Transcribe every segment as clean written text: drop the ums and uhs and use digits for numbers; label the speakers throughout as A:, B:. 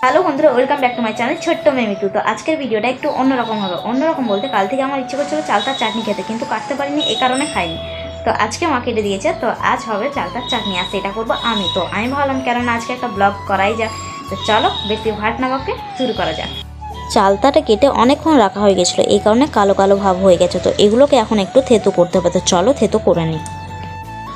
A: Hello বন্ধুরা, welcome back to my channel ছোট্ট মেমিটু। তো আজকের ভিডিওটা একটু অন্যরকম হবে। অন্যরকম বলতে কাল থেকে আমার ইচ্ছে করছিল চালতার চাটনি খেতে, কিন্তু কাটতে পারিনি, এই কারণে খাইনি। তো আজকে মা কেটে দিয়েছে, তো আজ হবে চালতার চাটনি। আর সেটা করবো আমি। তো আমি ভাবলাম কেননা আজকে একটা ব্লগ করাই যাক। তো চলো বেশি ভাট না বকে শুরু করা যাক। চালতাটা কেটে অনেকক্ষণ রাখা হয়ে গেছিলো, এই কারণে কালো কালো ভাব হয়ে গেছে। তো এগুলোকে এখন একটু থেতো করতে হবে। তো চলো থেতো করে নিই।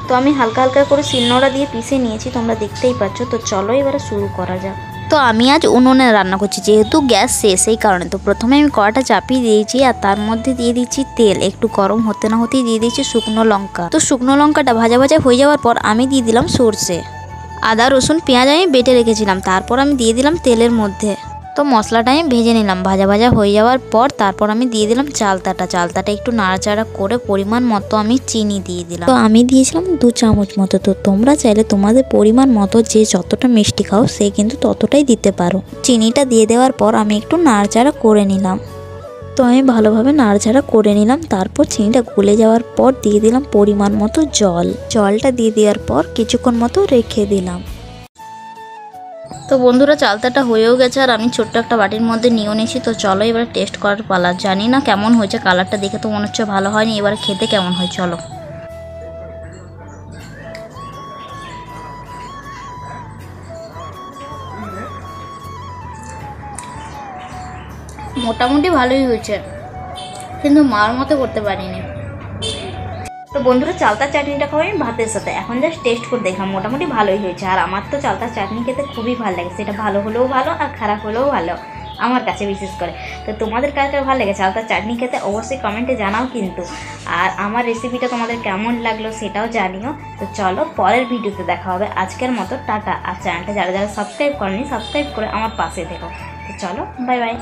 A: তো আমি হালকা হালকা করে শিলনোড়া দিয়ে পিষে নিয়েছি, তোমরা দেখতেই পাচ্ছ। তো চলো এবারে শুরু করা যাক। তো আমি আজ উনুনে রান্না করছি, যেহেতু গ্যাস শেষ এই কারণে। তো প্রথমে আমি কড়াটা চাপিয়ে দিয়েছি, আর তার মধ্যে দিয়ে দিচ্ছি তেল। একটু গরম হতে না হতেই দিয়ে দিচ্ছি শুকনো লঙ্কা। তো শুকনো লঙ্কাটা ভাজা ভাজা হয়ে যাওয়ার পর আমি দিয়ে দিলাম সর্ষে, আদা রসুন পেঁয়াজ আমি বেটে রেখেছিলাম। তারপর আমি দিয়ে দিলাম তেলের মধ্যে। তো মশলাটা আমি ভেজে নিলাম। ভাজা ভাজা হয়ে যাওয়ার পর তারপর আমি দিয়ে দিলাম চালতাটা একটু নাড়াচাড়া করে পরিমাণ মতো আমি চিনি দিয়ে দিলাম। তো আমি দিয়েছিলাম 2 চামচ মতো। তো তোমরা চাইলে তোমাদের পরিমাণ মতো যে যতটা মিষ্টি খাও সে কিন্তু ততটাই দিতে পারো। চিনিটা দিয়ে দেওয়ার পর আমি একটু নাড়াচাড়া করে নিলাম। তো আমি ভালোভাবে নাড়াচাড়া করে নিলাম। তারপর চিনিটা গলে যাওয়ার পর দিয়ে দিলাম পরিমাণ মতো জলটা দিয়ে দেওয়ার পর কিছুক্ষণ মতো রেখে দিলাম। তো বন্ধুরা, চালতাটা হয়েও গেছে, আর আমি ছোট্ট একটা বাটির মধ্যে নিয়ে নিয়েছি। তো চলো এবারে টেস্ট করার পালা। জানি না কেমন হয়েছে, কালারটা দেখে তো মনে হচ্ছে ভালো হয়নি। এবারে খেতে কেমন হয় চলো। মোটামুটি ভালোই হয়েছে, কিন্তু মার মতো করতে পারিনি। তো বন্ধুরা, চালতার চাটনিটা খাবো আমি ভাতের সাথে। এখন জাস্ট টেস্ট করে দেখলাম, মোটামুটি ভালোই হয়েছে। আর আমার তো চালতার চাটনি খেতে খুবই ভালো লাগে, সেটা ভালো হলেও ভালো আর খারাপ হলেও ভালো আমার কাছে বিশেষ করে। তো তোমাদের কার কার ভালো লাগে চালতার চাটনি খেতে অবশ্যই কমেন্টে জানাও কিন্তু। আর আমার রেসিপিটা তোমাদের কেমন লাগলো সেটাও জানিও। তো চলো পরের ভিডিওতে দেখা হবে। আজকের মতো টাটা। আর চ্যানেলটা যারা যারা সাবস্ক্রাইব করেনি সাবস্ক্রাইব করে আমার পাশে থেকো। তো চলো, বাই বাই।